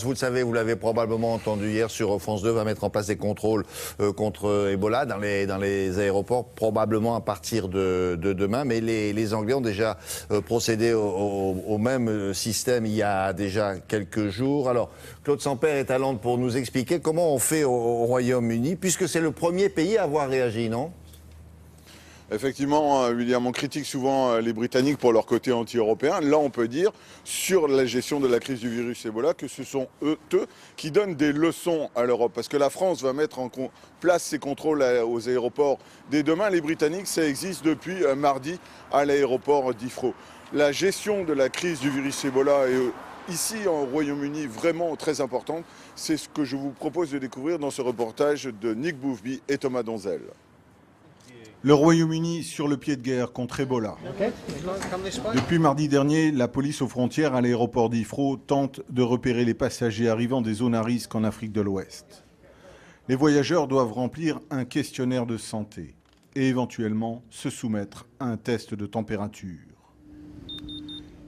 Vous le savez, vous l'avez probablement entendu hier sur France 2, va mettre en place des contrôles contre Ebola dans les aéroports, probablement à partir de demain. Mais les Anglais ont déjà procédé au même système il y a déjà quelques jours. Alors, Claude Sampère est à Londres pour nous expliquer comment on fait au Royaume-Uni, puisque c'est le premier pays à avoir réagi, non ? Effectivement, William, on critique souvent les Britanniques pour leur côté anti-européen. Là, on peut dire, sur la gestion de la crise du virus Ebola, que ce sont eux qui donnent des leçons à l'Europe. Parce que la France va mettre en place ses contrôles aux aéroports dès demain. Les Britanniques, ça existe depuis mardi à l'aéroport d'Heathrow. La gestion de la crise du virus Ebola est ici, au Royaume-Uni, vraiment très importante. C'est ce que je vous propose de découvrir dans ce reportage de Nick Bouffby et Thomas Donzel. Le Royaume-Uni sur le pied de guerre contre Ebola. Depuis mardi dernier, la police aux frontières à l'aéroport d'Heathrow tente de repérer les passagers arrivant des zones à risque en Afrique de l'Ouest. Les voyageurs doivent remplir un questionnaire de santé et éventuellement se soumettre à un test de température.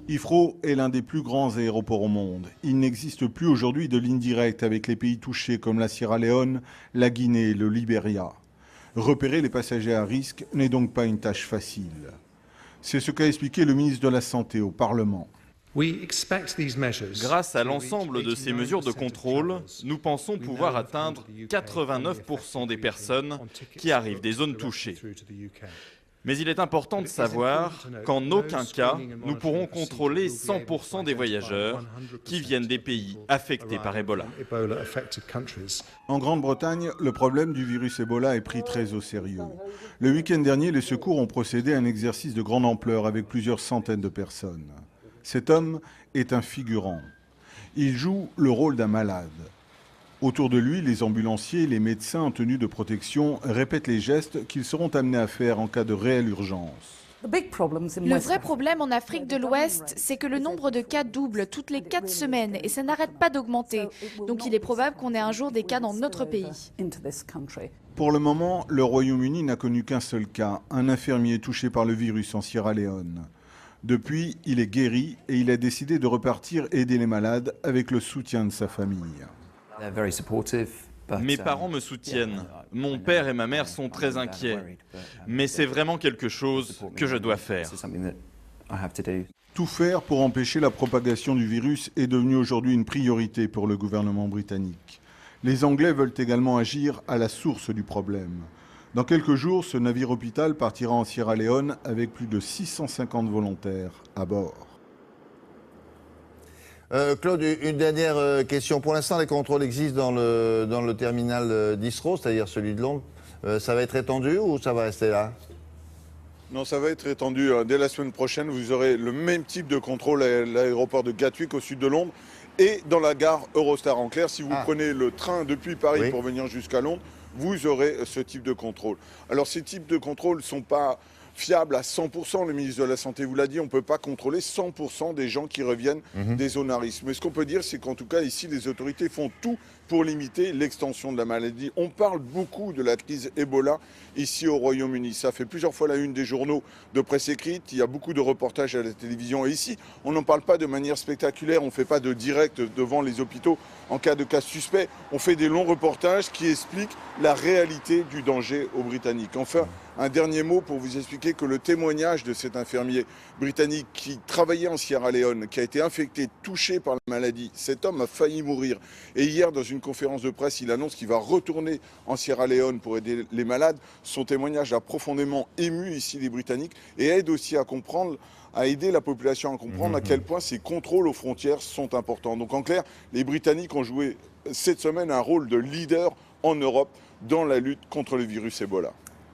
Heathrow est l'un des plus grands aéroports au monde. Il n'existe plus aujourd'hui de ligne directe avec les pays touchés comme la Sierra Leone, la Guinée et le Libéria. Repérer les passagers à risque n'est donc pas une tâche facile. C'est ce qu'a expliqué le ministre de la Santé au Parlement. Grâce à l'ensemble de ces mesures de contrôle, nous pensons pouvoir atteindre 89% des personnes qui arrivent des zones touchées. Mais il est important de savoir qu'en aucun cas, nous pourrons contrôler 100% des voyageurs qui viennent des pays affectés par Ebola. En Grande-Bretagne, le problème du virus Ebola est pris très au sérieux. Le week-end dernier, les secours ont procédé à un exercice de grande ampleur avec plusieurs centaines de personnes. Cet homme est un figurant. Il joue le rôle d'un malade. Autour de lui, les ambulanciers et les médecins en tenue de protection répètent les gestes qu'ils seront amenés à faire en cas de réelle urgence. Le vrai problème en Afrique de l'Ouest, c'est que le nombre de cas double toutes les 4 semaines et ça n'arrête pas d'augmenter. Donc il est probable qu'on ait un jour des cas dans notre pays. Pour le moment, le Royaume-Uni n'a connu qu'un seul cas, un infirmier touché par le virus en Sierra Leone. Depuis, il est guéri et il a décidé de repartir aider les malades avec le soutien de sa famille. Mes parents me soutiennent. Mon père et ma mère sont très inquiets. Mais c'est vraiment quelque chose que je dois faire. Tout faire pour empêcher la propagation du virus est devenu aujourd'hui une priorité pour le gouvernement britannique. Les Anglais veulent également agir à la source du problème. Dans quelques jours, ce navire hôpital partira en Sierra Leone avec plus de 650 volontaires à bord. Claude, une dernière question. Pour l'instant, les contrôles existent dans le terminal d'Heathrow, c'est-à-dire celui de Londres. Ça va être étendu ou ça va rester là ? Non, ça va être étendu. Dès la semaine prochaine, vous aurez le même type de contrôle à l'aéroport de Gatwick au sud de Londres et dans la gare Eurostar. En clair, si vous prenez le train depuis Paris pour venir jusqu'à Londres, vous aurez ce type de contrôle. Alors, ces types de contrôles ne sont pas fiable à 100%, le ministre de la Santé vous l'a dit, on ne peut pas contrôler 100% des gens qui reviennent des zones à risque. Mais ce qu'on peut dire, c'est qu'en tout cas, ici, les autorités font tout pour limiter l'extension de la maladie. On parle beaucoup de la crise Ebola ici au Royaume-Uni. Ça fait plusieurs fois la une des journaux de presse écrite, il y a beaucoup de reportages à la télévision. Et ici, on n'en parle pas de manière spectaculaire, on ne fait pas de direct devant les hôpitaux en cas de cas suspect. On fait des longs reportages qui expliquent la réalité du danger aux Britanniques. Enfin, un dernier mot pour vous expliquer que le témoignage de cet infirmier britannique qui travaillait en Sierra Leone, qui a été infecté, touché par la maladie, cet homme a failli mourir. Et hier, dans une conférence de presse, il annonce qu'il va retourner en Sierra Leone pour aider les malades. Son témoignage a profondément ému ici les Britanniques et aide aussi à comprendre, à aider la population à comprendre à quel point ces contrôles aux frontières sont importants. Donc en clair, les Britanniques ont joué cette semaine un rôle de leader en Europe dans la lutte contre le virus Ebola.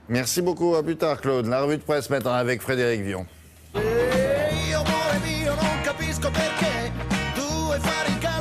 Merci beaucoup, à plus tard Claude. La revue de presse maintenant avec Frédéric Vion. Io amore mio non capisco perché tu vuoi fare in casa